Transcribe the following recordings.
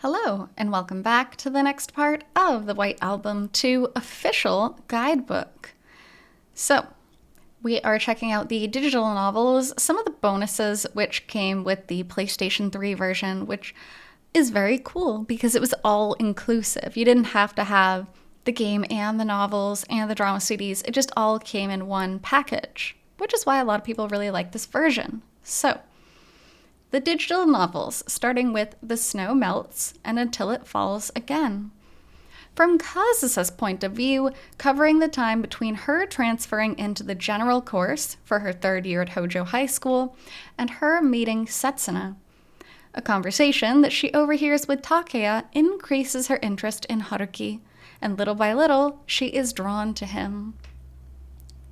Hello, and welcome back to the next part of the White Album 2 official guidebook. So, we are checking out the digital novels, some of the bonuses which came with the PlayStation 3 version, which is very cool because it was all inclusive. You didn't have to have the game and the novels and the drama CDs. It just all came in one package, which is why a lot of people really like this version. So, the digital novels, starting with The Snow Melts and Until It Falls Again. From Kazusa's point of view, covering the time between her transferring into the general course for her third year at Hojo High School and her meeting Setsuna. A conversation that she overhears with Takeya increases her interest in Haruki, and little by little, she is drawn to him.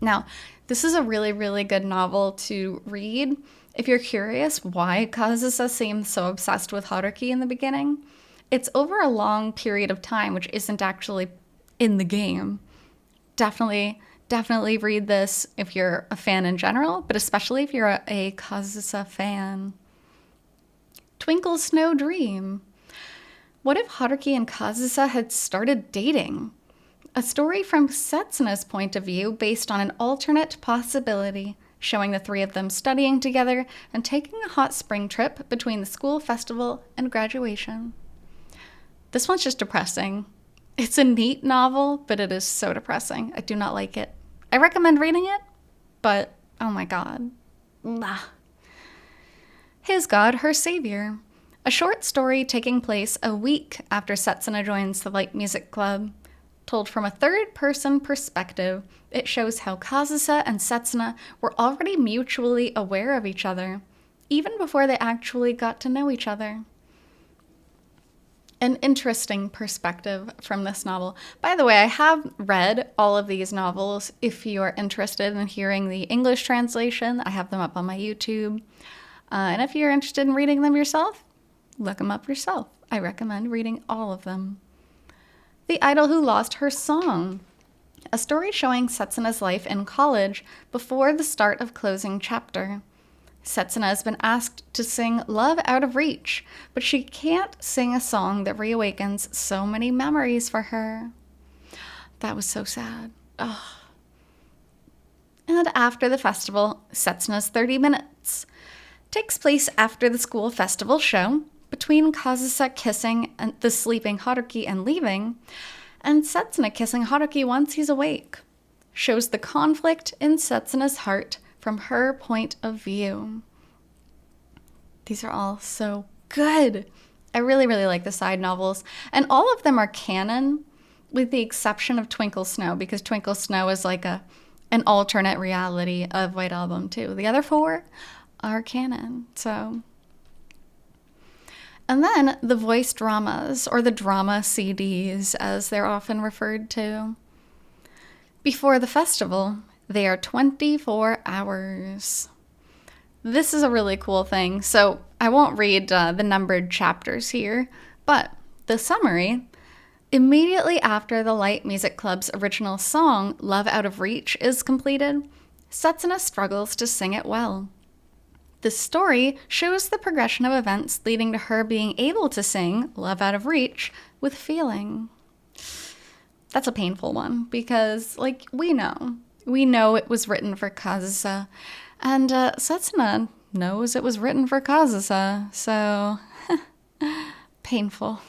Now, this is a really, really good novel to read if you're curious why Kazusa seemed so obsessed with Haruki in the beginning. It's over a long period of time, which isn't actually in the game. Definitely read this if you're a fan in general, but especially if you're a Kazusa fan. Twinkle Snow Dream. What if Haruki and Kazusa had started dating? A story from Setsuna's point of view based on an alternate possibility, showing the three of them studying together and taking a hot spring trip between the school festival and graduation. This one's just depressing. It's a neat novel, but it is so depressing. I do not like it. I recommend reading it, but oh my god. Nah. His God, Her Savior. A short story taking place a week after Setsuna joins the Light Music Club. Told from a third-person perspective, it shows how Kazusa and Setsuna were already mutually aware of each other, even before they actually got to know each other. An interesting perspective from this novel. By the way, I have read all of these novels. If you are interested in hearing the English translation, I have them up on my YouTube. And if you're interested in reading them yourself, look them up yourself. I recommend reading all of them. The Idol Who Lost Her Song. A story showing Setsuna's life in college before the start of closing chapter. Setsuna has been asked to sing Love Out of Reach, but she can't sing a song that reawakens so many memories for her. That was so sad. Ugh. And after the festival, Setsuna's 30 Minutes. Takes place after the school festival show, between Kazusa kissing the sleeping Haruki and leaving, and Setsuna kissing Haruki once he's awake. Shows the conflict in Setsuna's heart from her point of view. These are all so good. I really, really like the side novels, and all of them are canon, with the exception of Twinkle Snow, because Twinkle Snow is like an alternate reality of White Album 2. The other four are canon, so... And then the voice dramas, or the drama CDs, as they're often referred to. Before the festival, they are 24 hours. This is a really cool thing, so I won't read the numbered chapters here, but the summary: immediately after the Light Music Club's original song, Love Out of Reach, is completed, Setsuna struggles to sing it well. This story shows the progression of events leading to her being able to sing Love Out of Reach with feeling. That's a painful one because, we know it was written for Kazusa, and Setsuna knows it was written for Kazusa, so painful.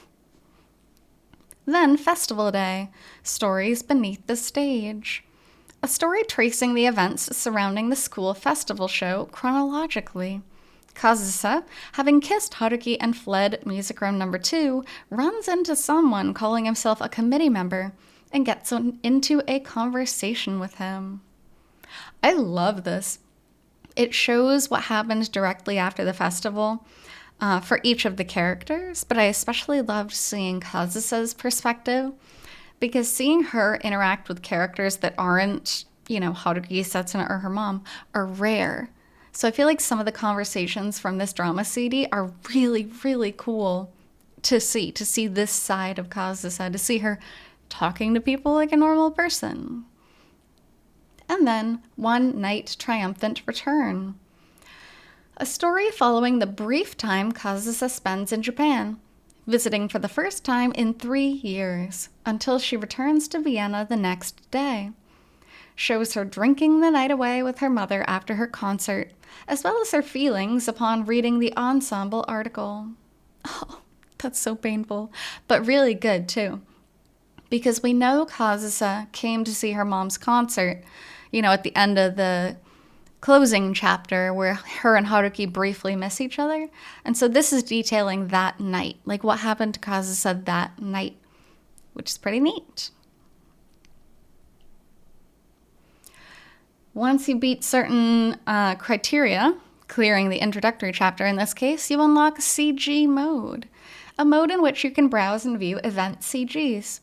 Then Festival Day, Stories Beneath the Stage. A story tracing the events surrounding the school festival show chronologically. Kazusa, having kissed Haruki and fled music room number 2, runs into someone calling himself a committee member and gets into a conversation with him. I love this. It shows what happens directly after the festival for each of the characters, but I especially loved seeing Kazusa's perspective, because seeing her interact with characters that aren't, Haruki, Setsuna, or her mom are rare. So I feel like some of the conversations from this drama CD are really, really cool to see this side of Kazusa, to see her talking to people like a normal person. And then One Night Triumphant Return. A story following the brief time Kazusa spends in Japan, visiting for the first time in 3 years, until she returns to Vienna the next day. Shows her drinking the night away with her mother after her concert, as well as her feelings upon reading the ensemble article. Oh, that's so painful, but really good too. Because we know Kazusa came to see her mom's concert, at the end of the closing chapter where her and Haruki briefly miss each other. And so this is detailing that night, like what happened to Kazusa that night, which is pretty neat. Once you beat certain criteria, clearing the introductory chapter in this case, you unlock CG mode, a mode in which you can browse and view event CGs.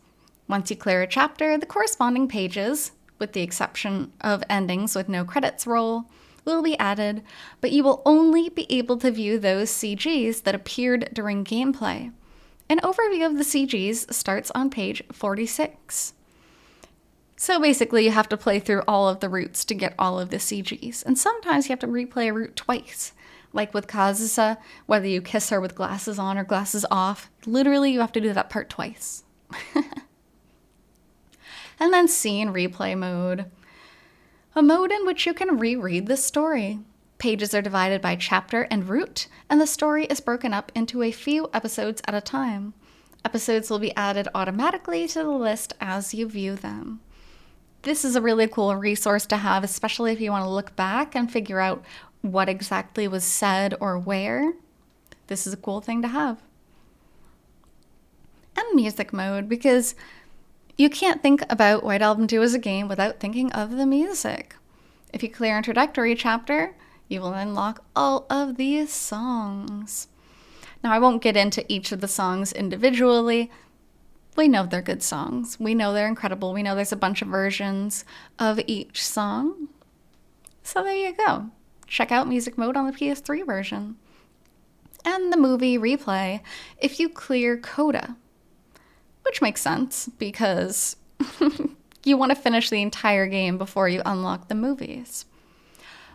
Once you clear a chapter, the corresponding pages, with the exception of endings with no credits roll, will be added, but you will only be able to view those CGs that appeared during gameplay. An overview of the CGs starts on page 46. So basically, you have to play through all of the routes to get all of the CGs. And sometimes you have to replay a route twice. Like with Kazusa, whether you kiss her with glasses on or glasses off, literally you have to do that part twice. And then scene replay mode. A mode in which you can reread the story. Pages are divided by chapter and route, and the story is broken up into a few episodes at a time. Episodes will be added automatically to the list as you view them. This is a really cool resource to have, especially if you want to look back and figure out what exactly was said or where. This is a cool thing to have. And music mode, because you can't think about White Album 2 as a game without thinking of the music. If you clear introductory chapter, you will unlock all of these songs. Now, I won't get into each of the songs individually. We know they're good songs. We know they're incredible. We know there's a bunch of versions of each song. So there you go. Check out music mode on the PS3 version. And the movie replay if you clear Coda. Which makes sense because you want to finish the entire game before you unlock the movies.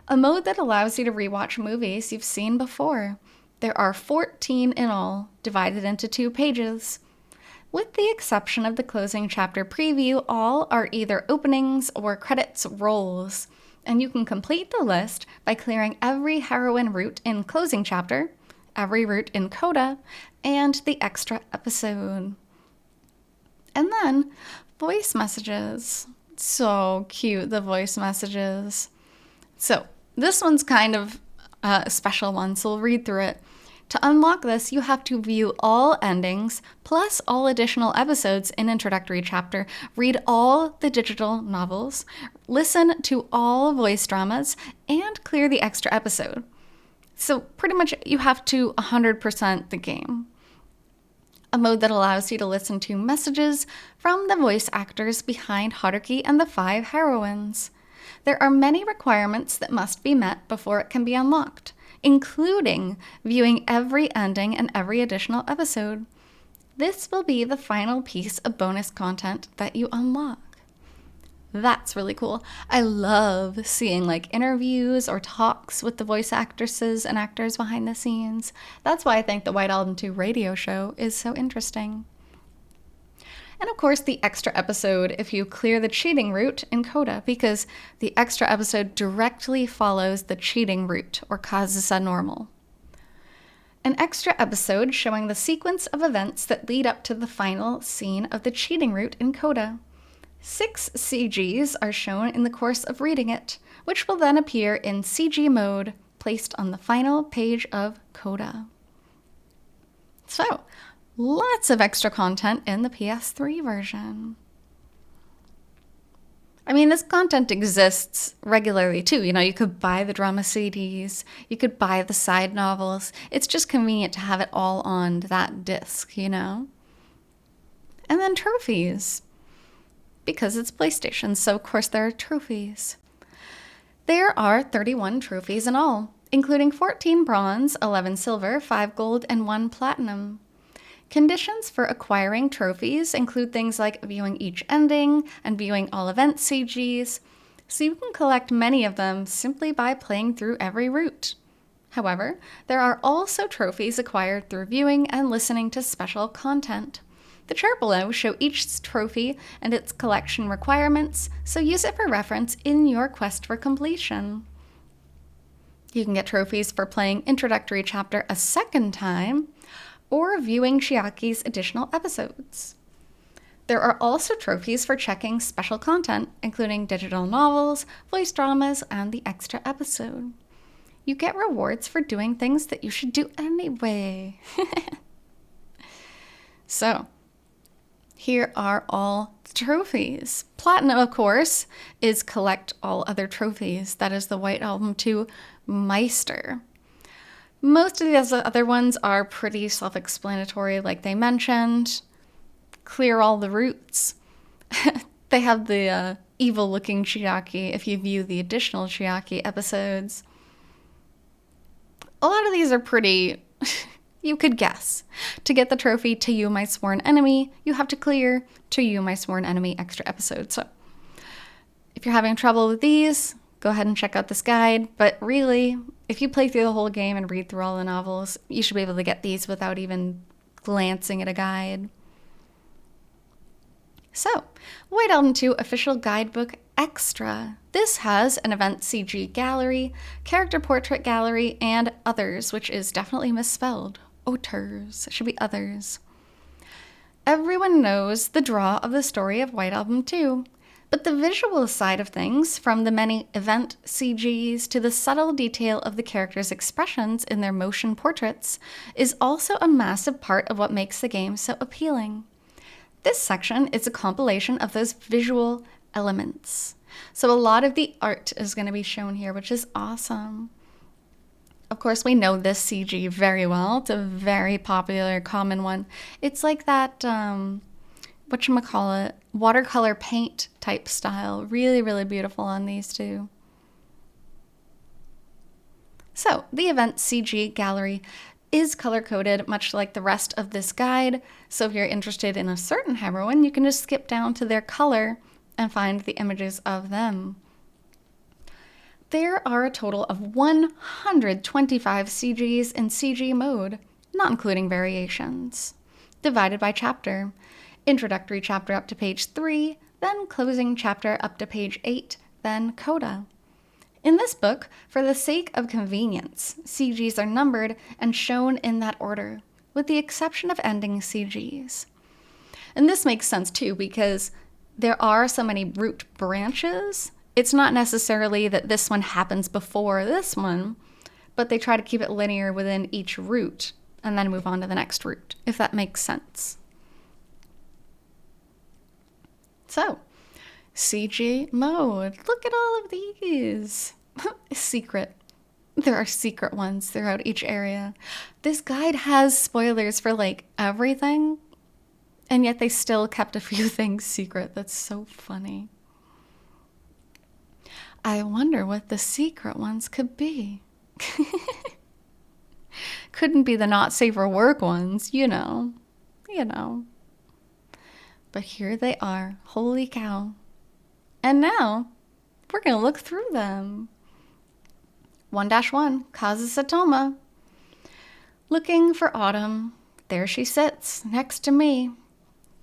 A mode that allows you to rewatch movies you've seen before. There are 14 in all, divided into 2 pages. With the exception of the closing chapter preview, all are either openings or credits rolls, and you can complete the list by clearing every heroine route in closing chapter, every route in Coda, and the extra episode. And then, voice messages. So cute, the voice messages. So, this one's kind of a special one, so we'll read through it. To unlock this, you have to view all endings, plus all additional episodes in introductory chapter, read all the digital novels, listen to all voice dramas, and clear the extra episode. So pretty much you have to 100% the game. A mode that allows you to listen to messages from the voice actors behind Haruki and the 5 heroines. There are many requirements that must be met before it can be unlocked, including viewing every ending and every additional episode. This will be the final piece of bonus content that you unlock. That's really cool. I love seeing interviews or talks with the voice actresses and actors behind the scenes. That's why I think the White Album 2 radio show is so interesting. And of course, the extra episode if you clear the cheating route in Coda, because the extra episode directly follows the cheating route, or Kazusa normal. An extra episode showing the sequence of events that lead up to the final scene of the cheating route in Coda. 6 CGs are shown in the course of reading it, which will then appear in CG mode, placed on the final page of Coda. So, lots of extra content in the PS3 version. I mean, this content exists regularly too. You could buy the drama CDs, you could buy the side novels. It's just convenient to have it all on that disc, And then trophies. Because it's PlayStation, so of course there are trophies. There are 31 trophies in all, including 14 bronze, 11 silver, 5 gold, and 1 platinum. Conditions for acquiring trophies include things like viewing each ending and viewing all event CGs, so you can collect many of them simply by playing through every route. However, there are also trophies acquired through viewing and listening to special content. The chart below show each trophy and its collection requirements, so use it for reference in your quest for completion. You can get trophies for playing Introductory Chapter a second time, or viewing Chiaki's additional episodes. There are also trophies for checking special content, including digital novels, voice dramas, and the extra episode. You get rewards for doing things that you should do anyway. So, here are all the trophies. Platinum, of course, is collect all other trophies. That is the White Album 2 Meister. Most of the other ones are pretty self-explanatory, like they mentioned. Clear all the routes. They have the evil-looking Chiaki if you view the additional Chiaki episodes. A lot of these are pretty, you could guess. To get the trophy To You, My Sworn Enemy, you have to clear To You, My Sworn Enemy extra episode. So if you're having trouble with these, go ahead and check out this guide. But really, if you play through the whole game and read through all the novels, you should be able to get these without even glancing at a guide. So, White Album 2 Official Guidebook Extra. This has an event CG gallery, character portrait gallery, and others, which is definitely misspelled. Auteurs. It should be others. Everyone knows the draw of the story of White Album 2, but the visual side of things, from the many event CGs to the subtle detail of the characters' expressions in their motion portraits, is also a massive part of what makes the game so appealing. This section is a compilation of those visual elements. So a lot of the art is going to be shown here, which is awesome. Of course, we know this CG very well. It's a very popular, common one. It's like that, whatchamacallit, watercolor paint type style. Really, really beautiful on these two. So, the event CG gallery is color-coded, much like the rest of this guide. So if you're interested in a certain heroine, you can just skip down to their color and find the images of them. There are a total of 125 CGs in CG mode, not including variations, divided by chapter. Introductory chapter up to page 3, then closing chapter up to page 8, then coda. In this book, for the sake of convenience, CGs are numbered and shown in that order, with the exception of ending CGs. And this makes sense too, because there are so many root branches. It's not necessarily that this one happens before this one, but they try to keep it linear within each root and then move on to the next root, if that makes sense. So, CG mode. Look at all of these. Secret. There are secret ones throughout each area. This guide has spoilers for like everything, and yet they still kept a few things secret. That's so funny. I wonder what the secret ones could be. Couldn't be the not safe for work ones, you know. But here they are. Holy cow. And now, we're going to look through them. 1-1, Kazu Satoma. Looking for Autumn. There she sits, next to me,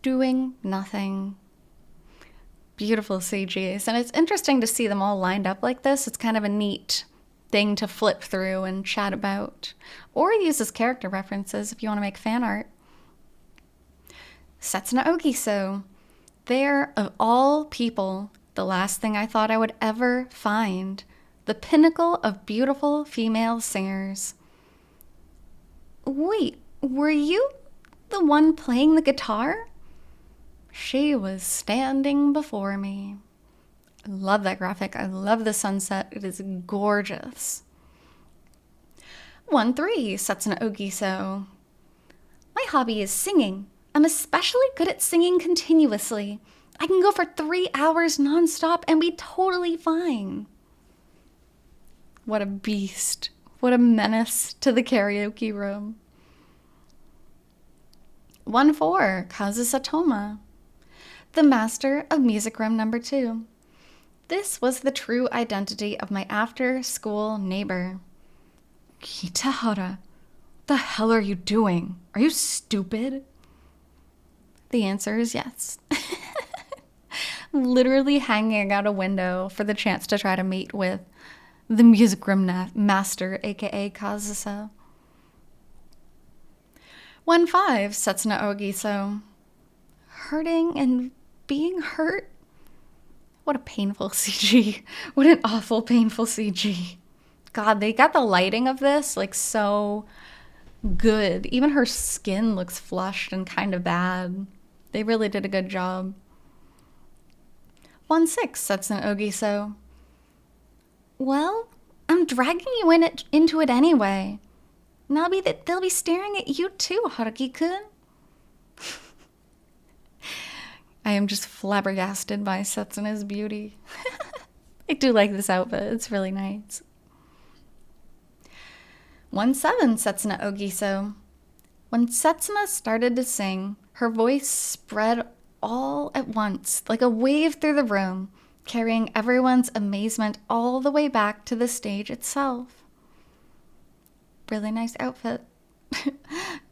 doing nothing. Beautiful CGs. And it's interesting to see them all lined up like this. It's kind of a neat thing to flip through and chat about. Or use as character references if you want to make fan art. Setsuna Ogiso. There, of all people, the last thing I thought I would ever find. The pinnacle of beautiful female singers. Wait, were you the one playing the guitar? She was standing before me. I love that graphic. I love the sunset. It is gorgeous. 1-3, Setsuna Ogiso. My hobby is singing. I'm especially good at singing continuously. I can go for 3 hours nonstop and be totally fine. What a beast. What a menace to the karaoke room. 1-4, Kazu Satoma. The master of Music Room number 2. This was the true identity of my after-school neighbor. Kitahara, the hell are you doing? Are you stupid? The answer is yes. Literally hanging out a window for the chance to try to meet with the music room master, aka Kazusa. 1-5, Setsuna Ogiso. Hurting and being hurt? What a painful CG. What an awful, painful CG. God, they got the lighting of this like so good. Even her skin looks flushed and kind of bad. They really did a good job. 1-6, Setsuna Ogiso. Well, I'm dragging you into it anyway. And they'll be staring at you too, Haruki-kun. I am just flabbergasted by Setsuna's beauty. I do like this outfit. It's really nice. 1-7, Setsuna Ogiso. When Setsuna started to sing, her voice spread all at once, like a wave through the room, carrying everyone's amazement all the way back to the stage itself. Really nice outfit.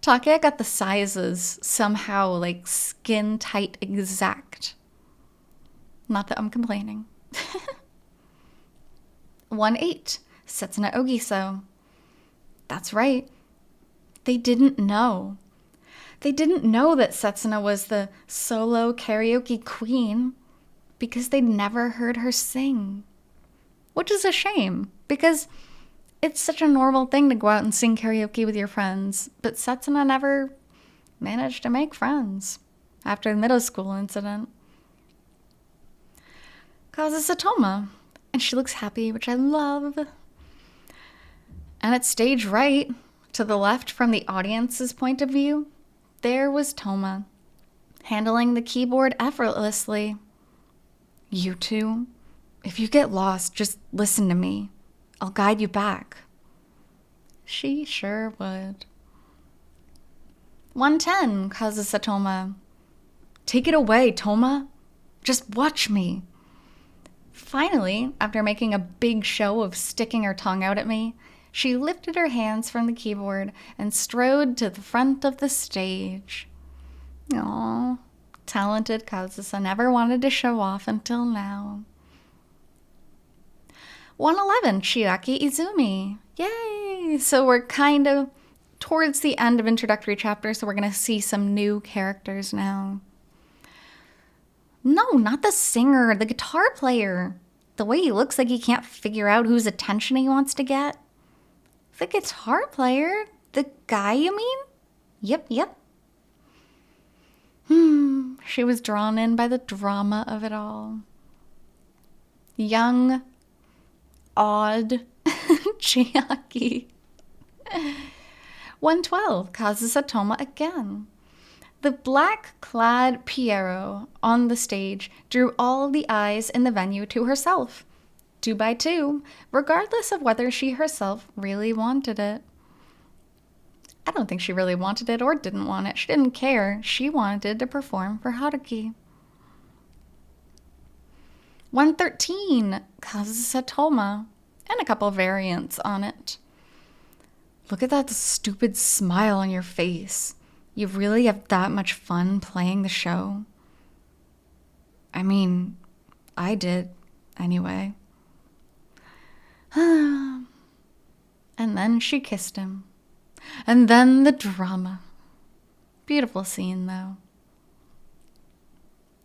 Take got the sizes somehow like skin tight exact. Not that I'm complaining. 1-8, Setsuna Ogiso. That's right. They didn't know. They didn't know that Setsuna was the solo karaoke queen because they'd never heard her sing. Which is a shame, because it's such a normal thing to go out and sing karaoke with your friends, but Setsuna never managed to make friends after the middle school incident. Causes Satoma, and she looks happy, which I love. And at stage right, to the left from the audience's point of view, there was Toma, handling the keyboard effortlessly. You two, if you get lost, just listen to me. I'll guide you back. She sure would. 1-10, Kazusa Toma. Take it away, Toma. Just watch me. Finally, after making a big show of sticking her tongue out at me, she lifted her hands from the keyboard and strode to the front of the stage. Aww, talented Kazusa never wanted to show off until now. 1-11, Chiaki Izumi. Yay! So we're kind of towards the end of introductory chapter, so we're going to see some new characters now. No, not the singer, the guitar player. The way he looks like he can't figure out whose attention he wants to get. The guitar player? The guy, you mean? Yep. She was drawn in by the drama of it all. Young, odd Chiaki. 1-12, Kazusa Toma again. The black-clad Piero on the stage drew all the eyes in the venue to herself. 2 by 2, regardless of whether she herself really wanted it. I don't think she really wanted it or didn't want it. She didn't care. She wanted to perform for Haruki. 1-13, Kazusa Toma, and a couple variants on it. Look at that stupid smile on your face. You really have that much fun playing the show? I mean, I did, anyway. And then she kissed him. And then the drama. Beautiful scene, though.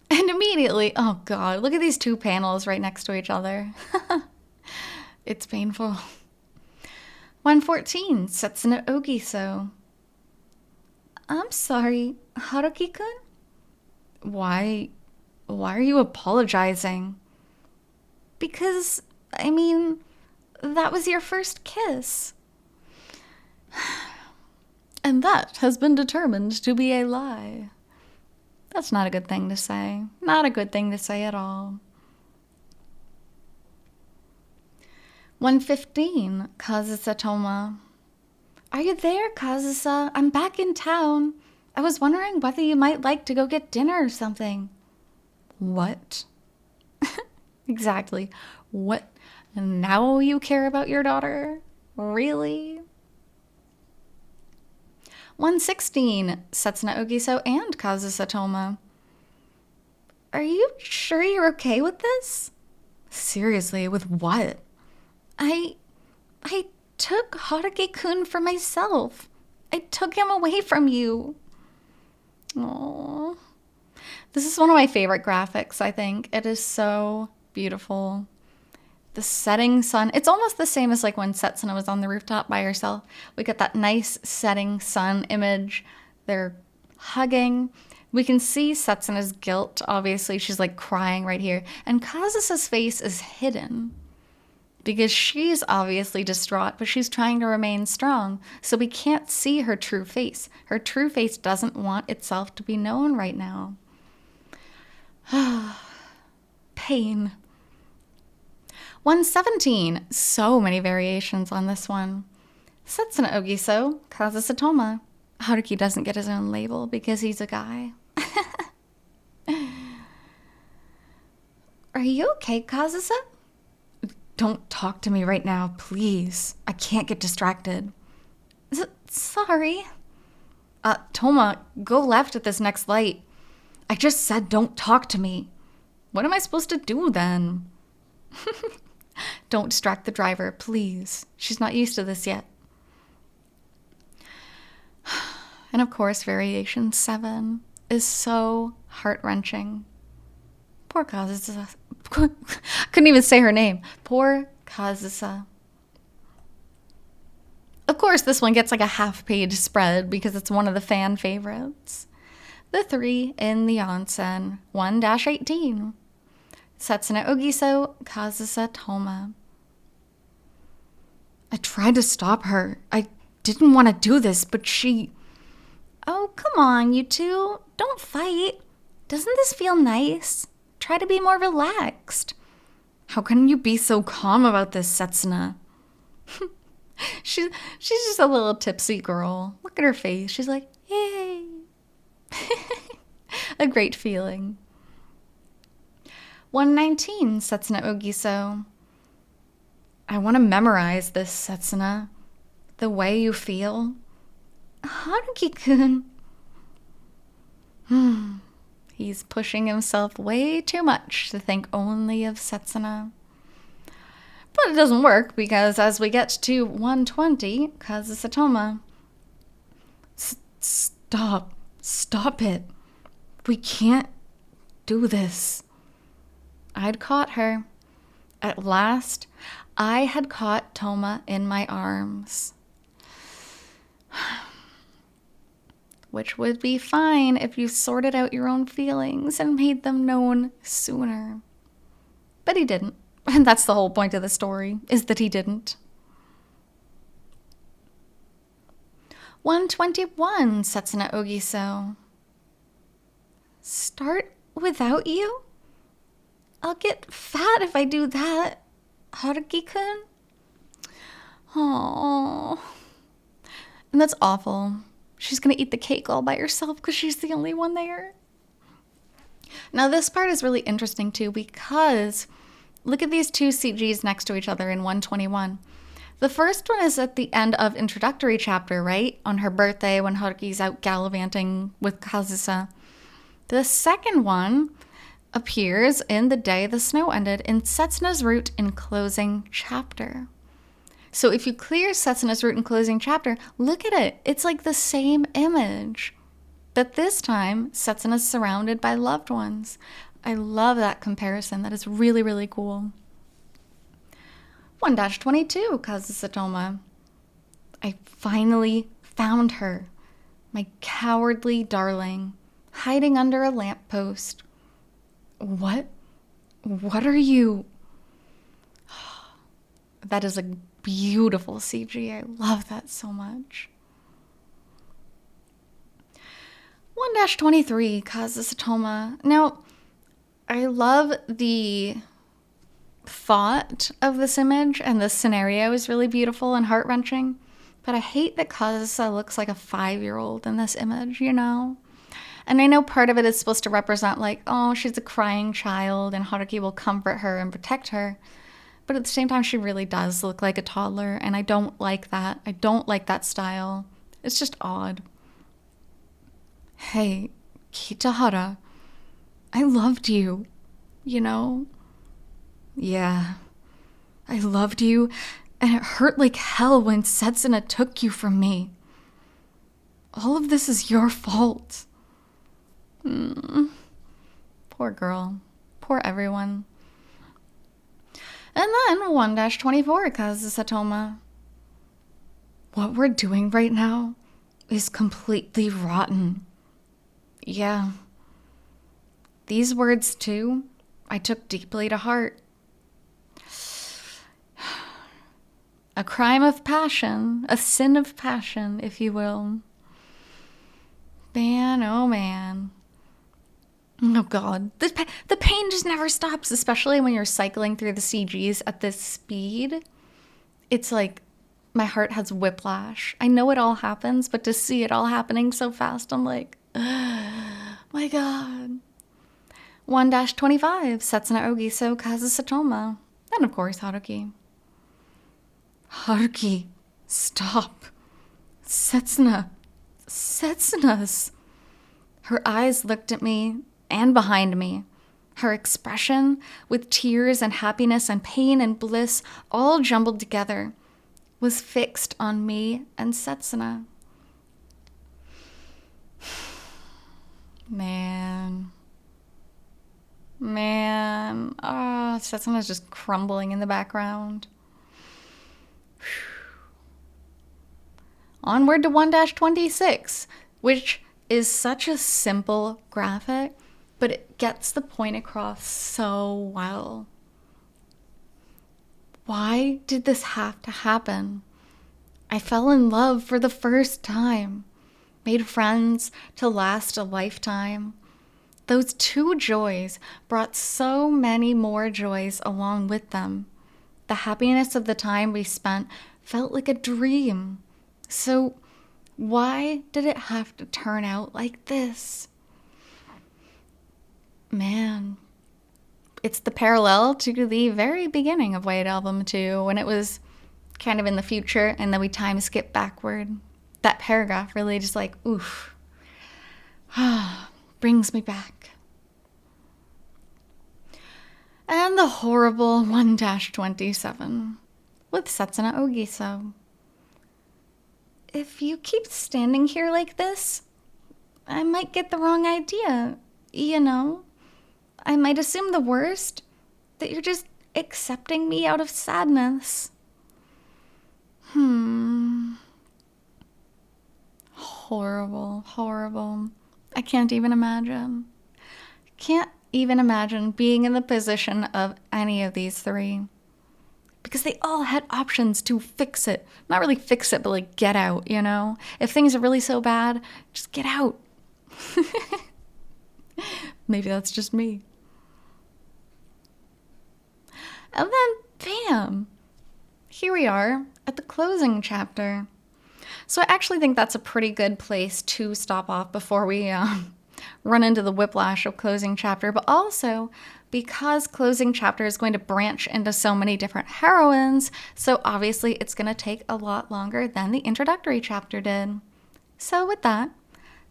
And immediately, oh God, look at these 2 panels right next to each other. It's painful. 1-14, Setsuna Ogiso. I'm sorry, Haruki-kun? Why are you apologizing? Because, I mean, that was your first kiss. And that has been determined to be a lie. That's not a good thing to say. Not a good thing to say at all. 1-15, Kazusa Toma. Are you there, Kazusa? I'm back in town. I was wondering whether you might like to go get dinner or something. What? Exactly. What? Now you care about your daughter? Really? 116, Setsuna Ogiso and Kazusa Toma. Are you sure you're okay with this? Seriously, with what? I took Haruki-kun for myself. I took him away from you. Aww. This is one of my favorite graphics, I think. It is so beautiful. The setting sun. It's almost the same as like when Setsuna was on the rooftop by herself. We get that nice setting sun image. They're hugging. We can see Setsuna's guilt. Obviously, she's like crying right here. And Kazusa's face is hidden because she's obviously distraught, but she's trying to remain strong. So we can't see her true face. Her true face doesn't want itself to be known right now. Pain. 117. So many variations on this one. Setsuna Ogiso, Kazusa Toma. Haruki doesn't get his own label because he's a guy. Are you okay, Kazusa? Don't talk to me right now, please. I can't get distracted. Sorry. Toma, go left at this next light. I just said don't talk to me. What am I supposed to do then? Don't distract the driver, please. She's not used to this yet. And of course, variation 7 is so heart-wrenching. Poor Kazusa. Couldn't even say her name. Poor Kazusa. Of course, this one gets like a half-page spread because it's one of the fan favorites. The 3 in the onsen, 1-18. Setsuna Ogiso, Kazusa Toma. I tried to stop her. I didn't want to do this, but she... Oh, come on, you two. Don't fight. Doesn't this feel nice? Try to be more relaxed. How can you be so calm about this, Setsuna? She's just a little tipsy girl. Look at her face. She's like, yay. A great feeling. 119, Setsuna Ogiso. I want to memorize this, Setsuna. The way you feel. Haruki-kun. He's pushing himself way too much to think only of Setsuna. But it doesn't work because as we get to 120, Kazusa Toma. Stop it. We can't do this. I'd caught her. At last, I had caught Toma in my arms. Which would be fine if you sorted out your own feelings and made them known sooner. But he didn't. And that's the whole point of the story, is that he didn't. 121, Setsuna Ogiso. Start without you? I'll get fat if I do that, Haruki-kun. Aww. And that's awful. She's gonna eat the cake all by herself because she's the only one there. Now this part is really interesting too because look at these two CGs next to each other in 121. The first one is at the end of introductory chapter, right? On her birthday when Haruki's out gallivanting with Kazusa. The second one appears in the day the snow ended in Setsuna's route in closing chapter. So if you clear Setsuna's route in closing chapter, look at it. It's like the same image. But this time, Setsuna's surrounded by loved ones. I love that comparison. That is really, really cool. 1-22, Kazusa Toma. I finally found her. My cowardly darling, hiding under a lamppost. What? What are you? That is a beautiful CG. I love that so much. 1-23, Kazusa Toma. Now, I love the thought of this image, and this scenario is really beautiful and heart-wrenching, but I hate that Kazusa looks like a 5-year-old in this image, you know? And I know part of it is supposed to represent like, oh, she's a crying child and Haruki will comfort her and protect her. But at the same time, she really does look like a toddler, and I don't like that. I don't like that style. It's just odd. Hey, Kitahara, I loved you, you know? Yeah, I loved you, and it hurt like hell when Setsuna took you from me. All of this is your fault. Poor girl. Poor everyone. And then 1-24, Kazusatoma. What we're doing right now is completely rotten. Yeah. These words, too, I took deeply to heart. A crime of passion, a sin of passion, if you will. Man, oh man. Oh God, the pain just never stops, especially when you're cycling through the CGs at this speed. It's like my heart has whiplash. I know it all happens, but to see it all happening so fast, I'm like, my God. 1-25, Setsuna Ogiso Kazusatoma. And of course, Haruki. Haruki, stop. Setsuna's. Her eyes looked at me and behind me. Her expression, with tears and happiness and pain and bliss all jumbled together, was fixed on me and Setsuna. Man. Setsuna's just crumbling in the background. Onward to 1-26, which is such a simple graphic, but it gets the point across so well. Why did this have to happen? I fell in love for the first time, made friends to last a lifetime. Those two joys brought so many more joys along with them. The happiness of the time we spent felt like a dream. So why did it have to turn out like this? Man, it's the parallel to the very beginning of White Album 2 when it was kind of in the future and then we time skip backward. That paragraph really just like, oof, brings me back. And the horrible 1-27 with Setsuna Ogiso. If you keep standing here like this, I might get the wrong idea, you know? I might assume the worst, that you're just accepting me out of sadness. Horrible. I can't even imagine. Can't even imagine being in the position of any of these three. Because they all had options to fix it. Not really fix it, but like get out, you know? If things are really so bad, just get out. Maybe that's just me. And then, bam! Here we are at the closing chapter. So I actually think that's a pretty good place to stop off before we run into the whiplash of closing chapter, but also because closing chapter is going to branch into so many different heroines, so obviously it's going to take a lot longer than the introductory chapter did. So with that,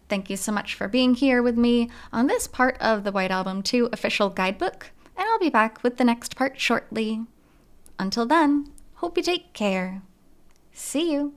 thank you so much for being here with me on this part of the White Album 2 official guidebook, and I'll be back with the next part shortly. Until then, hope you take care. See you.